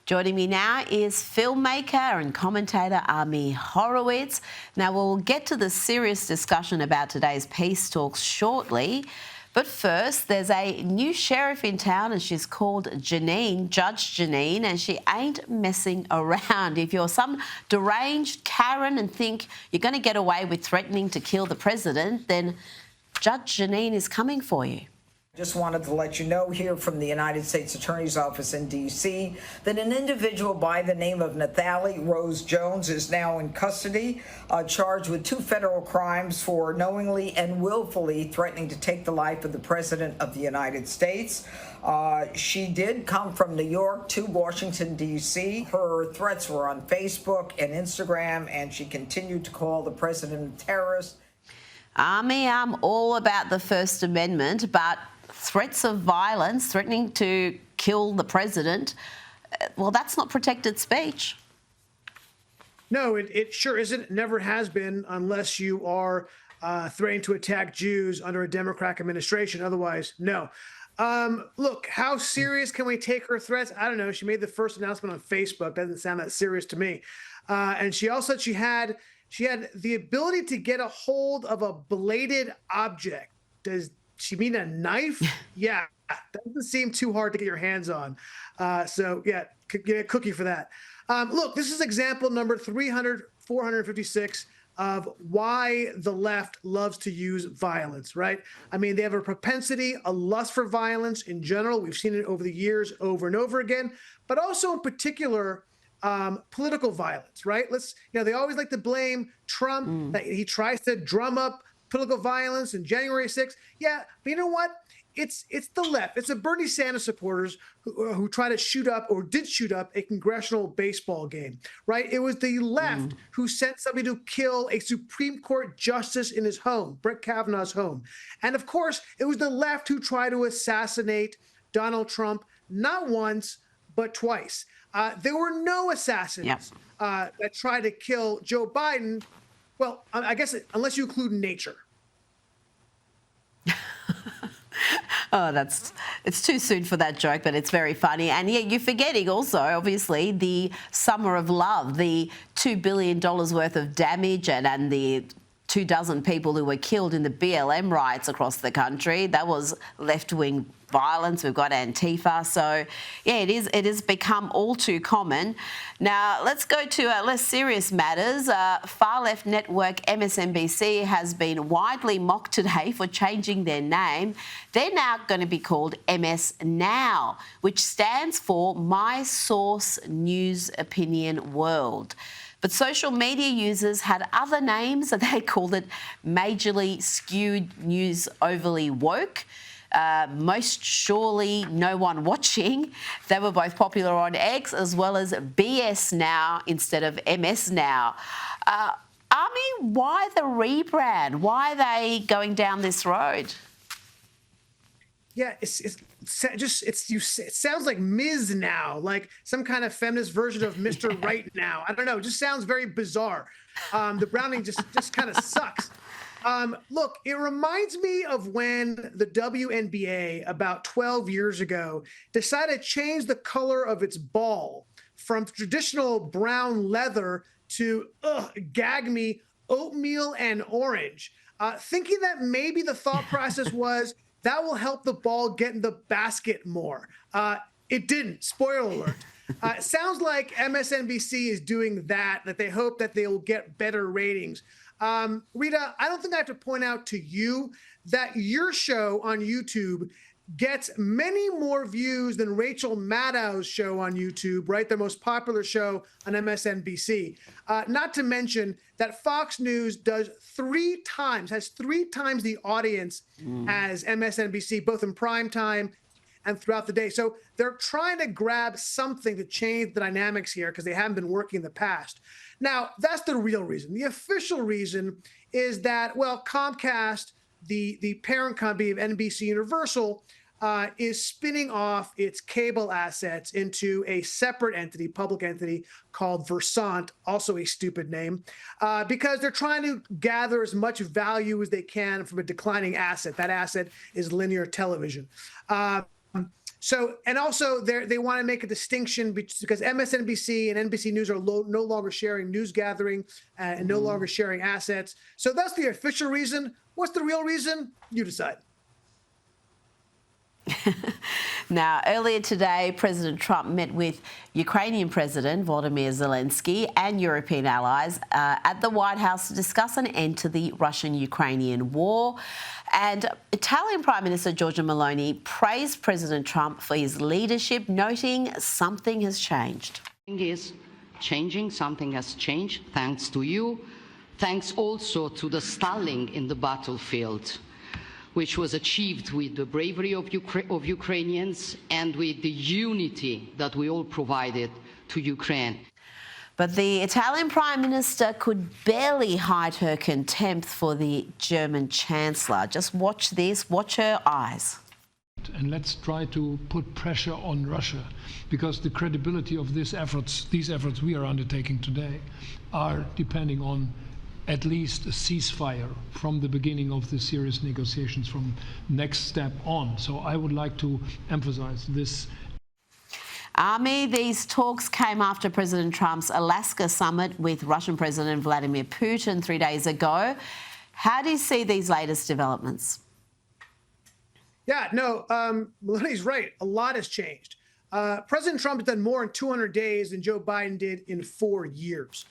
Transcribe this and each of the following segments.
Joining me now is filmmaker and commentator Ami Horowitz. Now, we'll get to the serious discussion about today's peace talks shortly. But first, there's a new sheriff in town and she's called Janine, Judge Janine, and she ain't messing around. If you're some deranged Karen and think you're going to get away with threatening to kill the president, then Judge Janine is coming for you. Just wanted to let you know here from the United States Attorney's Office in D.C. that an individual by the name of Nathalie Rose Jones is now in custody, charged with 2 federal crimes for knowingly and willfully threatening to take the life of the President of the United States. She did come from New York to Washington, D.C. Her threats were on Facebook and Instagram, and she continued to call the president a terrorist. Ami, I'm all about the First Amendment, but threats of violence, threatening to kill the president, well, that's not protected speech. No, it sure isn't. It never has been, unless you are threatening to attack Jews under a Democratic administration. Otherwise, no. Look, how serious can we take her threats? I don't know. She made the first announcement on Facebook. Doesn't sound that serious to me. And she also said she had the ability to get a hold of a bladed object. Does she mean a knife? Yeah, that doesn't seem too hard to get your hands on. So yeah, get a cookie for that. Look, this is example number 456 of why the left loves to use violence, right? I mean, they have a propensity, a lust for violence in general. We've seen it over the years, over and over again, but also in particular, political violence, right? They always like to blame Trump, that he tries to drum up political violence in January 6th. Yeah, but you know what? It's the left. It's the Bernie Sanders supporters who try to shoot up or did shoot up a congressional baseball game, right? It was the left who sent somebody to kill a Supreme Court justice in his home, Brett Kavanaugh's home. And of course, it was the left who tried to assassinate Donald Trump, not once, but twice. There were no assassins that tried to kill Joe Biden. Well, I guess unless you include nature. Oh, it's too soon for that joke, but it's very funny. And yeah, you're forgetting also, obviously, the Summer of Love, the $2 billion worth of damage and the 24 people who were killed in the BLM riots across the country. That was left-wing violence. We've got Antifa. So, yeah, it has become all too common. Now, let's go to less serious matters. Far-left network MSNBC has been widely mocked today for changing their name. They're now going to be called MS Now, which stands for My Source News Opinion World. But social media users had other names, and they called it Majorly Skewed News Overly Woke, Most Surely No One Watching. They were both popular on X, as well as BS Now instead of MS Now. Ami, why the rebrand? Why are they going down this road? Yeah, it sounds like Ms. Now, like some kind of feminist version of Mr. Right Now. I don't know. It just sounds very bizarre. The branding just kind of sucks. Look, it reminds me of when the WNBA about 12 years ago decided to change the color of its ball from traditional brown leather to, gag me, oatmeal and orange, thinking that maybe the thought process was, that will help the ball get in the basket more. It didn't. Spoiler alert. It sounds like MSNBC is doing that they hope that they will get better ratings. Rita, I don't think I have to point out to you that your show on YouTube gets many more views than Rachel Maddow's show on YouTube, right? The most popular show on MSNBC. Not to mention that Fox News has 3 times the audience as MSNBC, both in prime time and throughout the day. So they're trying to grab something to change the dynamics here because they haven't been working in the past. Now, that's the real reason. The official reason is that, well, Comcast, the parent company of NBC Universal, is spinning off its cable assets into a separate entity, public entity called Versant, also a stupid name, because they're trying to gather as much value as they can from a declining asset. That asset is linear television. So, and also they want to make a distinction because MSNBC and NBC News are no longer sharing news gathering and no longer sharing assets. So that's the official reason. What's the real reason? You decide. Now, earlier today, President Trump met with Ukrainian President Volodymyr Zelensky and European allies at the White House to discuss an end to the Russian-Ukrainian war. And Italian Prime Minister Giorgia Meloni praised President Trump for his leadership, noting something has changed. Something has changed thanks to you, thanks also to the stalling in the battlefield, which was achieved with the bravery of Ukrainians and with the unity that we all provided to Ukraine. But the Italian Prime Minister could barely hide her contempt for the German Chancellor. Just watch this, watch her eyes. And let's try to put pressure on Russia, because the credibility of these efforts we are undertaking today are depending on at least a ceasefire from the beginning of the serious negotiations from next step on. So I would like to emphasize this. Army, these talks came after President Trump's Alaska summit with Russian President Vladimir Putin 3 days ago. How do you see these latest developments? Yeah, no, Meloni's right. A lot has changed. President Trump has done more in 200 days than Joe Biden did in 4 years.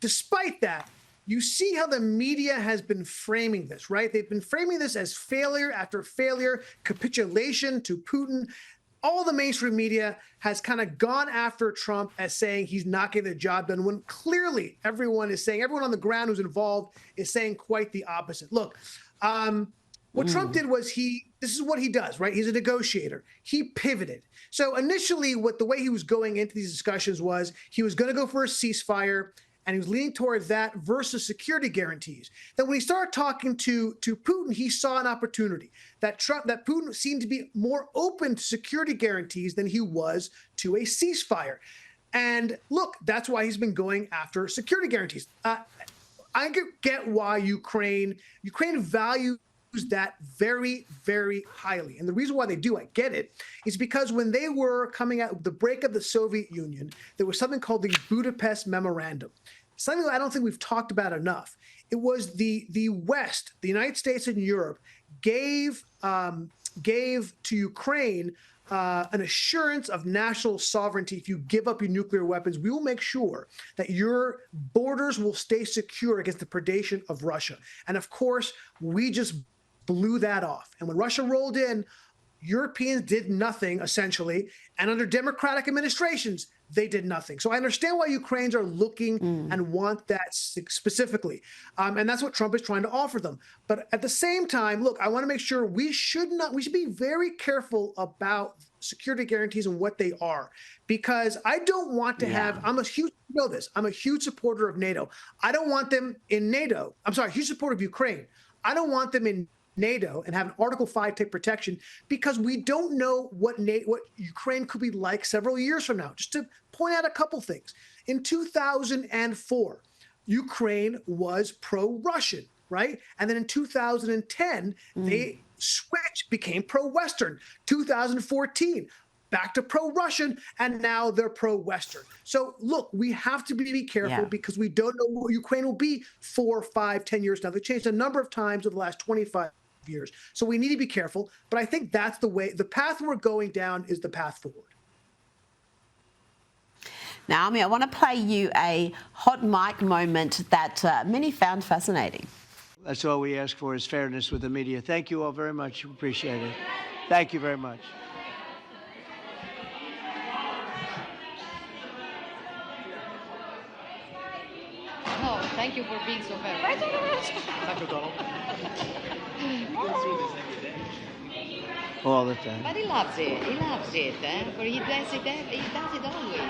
Despite that, you see how the media has been framing this, right? They've been framing this as failure after failure, capitulation to Putin. All the mainstream media has kind of gone after Trump as saying he's not getting the job done, when clearly everyone on the ground who's involved is saying quite the opposite. Look, what Trump did was this is what he does, right? He's a negotiator. He pivoted. So initially, the way he was going into these discussions was he was going to go for a ceasefire, and he was leaning towards that versus security guarantees. Then when he started talking to Putin, he saw an opportunity that Putin seemed to be more open to security guarantees than he was to a ceasefire. And look, that's why he's been going after security guarantees. I get why Ukraine values that very, very highly. And the reason why they do, I get it, is because when they were coming out of the break of the Soviet Union, there was something called the Budapest Memorandum, something that I don't think we've talked about enough. It was the West, the United States and Europe, gave to Ukraine an assurance of national sovereignty. If you give up your nuclear weapons, we will make sure that your borders will stay secure against the predation of Russia. And of course, we just blew that off. And when Russia rolled in, Europeans did nothing, essentially. And under democratic administrations, they did nothing. So I understand why Ukrainians are looking and want that specifically. And that's what Trump is trying to offer them. But at the same time, look, I want to make sure we should be very careful about security guarantees and what they are, because I don't want to have, I'm a huge supporter of NATO. I don't want them in NATO. I'm sorry, huge supporter of Ukraine. I don't want them in NATO and have an Article 5 type protection, because we don't know what Ukraine could be like several years from now. Just to point out a couple things. In 2004, Ukraine was pro-Russian, right? And then in 2010, they became pro-Western. 2014, back to pro-Russian, and now they're pro-Western. So look, we have to be careful because we don't know what Ukraine will be 4, 5, 10 years now. They've changed a number of times over the last 25 years. So we need to be careful. But I think that's the way, the path we're going down is the path forward. Naomi, I want to play you a hot mic moment that many found fascinating. That's all we ask for, is fairness with the media. Thank you all very much. Appreciate it. Thank you very much. No, thank you for being so fair. Dr. Donald. All the time. But he loves it. He loves it. For he does it always.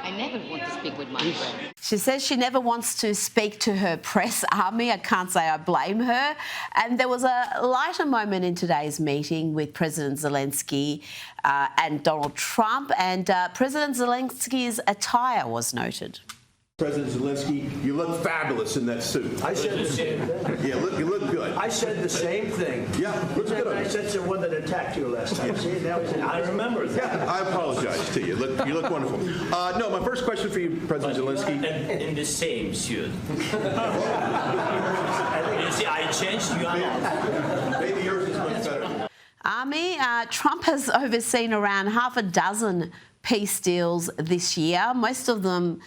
I never want to speak with my friends. She says she never wants to speak to her press army. I can't say I blame her. And there was a lighter moment in today's meeting with President Zelensky and Donald Trump, and President Zelensky's attire was noted. President Zelensky, you look fabulous in that suit. I said the same thing. Yeah, you look good. I said the same thing. Yeah, looks good on I you. said the one that attacked you last time. See, now I remember that. I apologize to you. You look wonderful. No, my first question for you, President Zelensky. And in the same suit. You see, I changed you out. Maybe yours is much better. Army, Trump has overseen around half a dozen peace deals this year. Most of them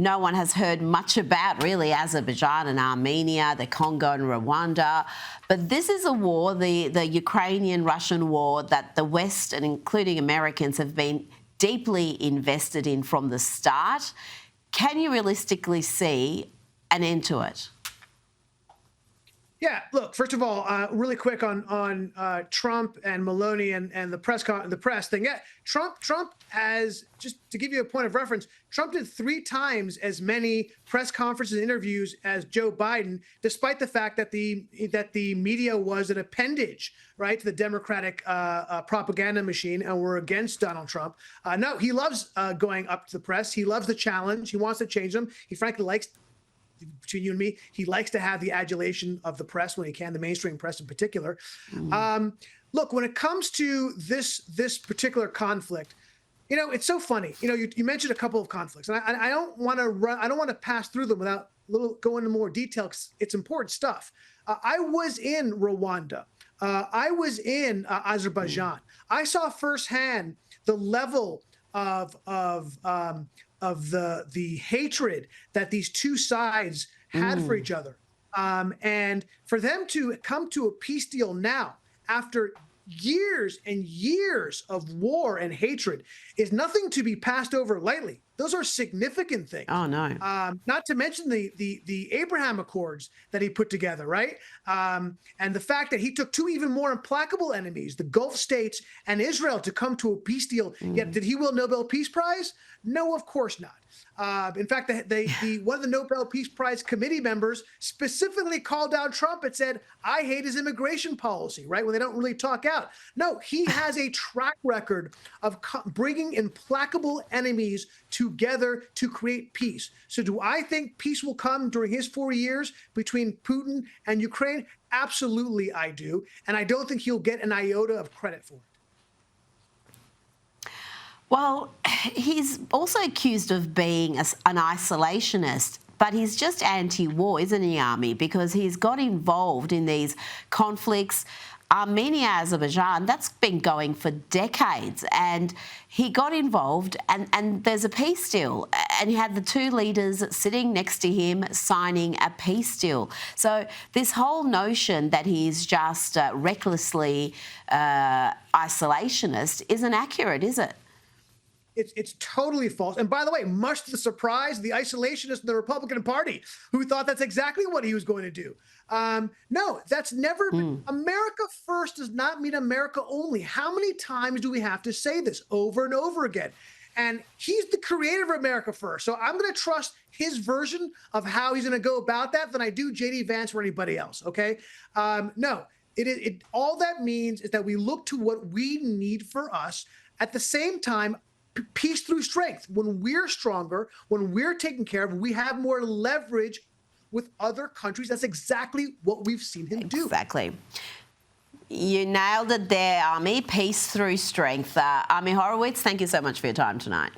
no one has heard much about, really, Azerbaijan and Armenia, the Congo and Rwanda. But this is a war, the Ukrainian-Russian war, that the West, and including Americans, have been deeply invested in from the start. Can you realistically see an end to it? Yeah, look, first of all, really quick on Trump and Maloney and the press thing. Yeah, Trump has, just to give you a point of reference, Trump did 3 times as many press conferences and interviews as Joe Biden, despite the fact that the media was an appendage, right, to the Democratic propaganda machine, and were against Donald Trump. No, he loves going up to the press. He loves the challenge. He wants to change them. He frankly likes, between you and me, he likes to have the adulation of the press when he can, the mainstream press in particular. Look, when it comes to this particular conflict, you know, it's so funny. You know, you mentioned a couple of conflicts, and I don't want to pass through them without go into more detail, because it's important stuff. I was in Rwanda. I was in Azerbaijan. I saw firsthand the level of the hatred that these two sides had for each other. And for them to come to a peace deal now, after years and years of war and hatred, is nothing to be passed over lightly. Those are significant things. Oh, no. Not to mention the Abraham Accords that he put together, right? And the fact that he took 2 even more implacable enemies, the Gulf states and Israel, to come to a peace deal. Yet, did he win Nobel Peace Prize? No, of course not. In fact, one of the Nobel Peace Prize committee members specifically called out Trump and said, "I hate his immigration policy," right? When they don't really talk out. No, he has a track record of bringing implacable enemies together to create peace. So do I think peace will come during his 4 years between Putin and Ukraine? Absolutely, I do. And I don't think he'll get an iota of credit for it. Well, he's also accused of being an isolationist, but he's just anti-war, isn't he, Army? Because he's got involved in these conflicts. Armenia, Azerbaijan, that's been going for decades, and he got involved, and there's a peace deal, and you had the 2 leaders sitting next to him signing a peace deal. So this whole notion that he's just recklessly isolationist isn't accurate, is it? It's totally false. And by the way, much to the surprise of the isolationists in the Republican Party, who thought that's exactly what he was going to do. No, that's never been. America first does not mean America only. How many times do we have to say this over and over again? And he's the creator of America first. So I'm going to trust his version of how he's going to go about that than I do J.D. Vance or anybody else. Okay. No, all that means is that we look to what we need for us. At the same time, peace through strength. When we're stronger, when we're taken care of, we have more leverage with other countries. That's exactly what we've seen him do. Exactly. You nailed it there, Army. Peace through strength. Army Horowitz, thank you so much for your time tonight.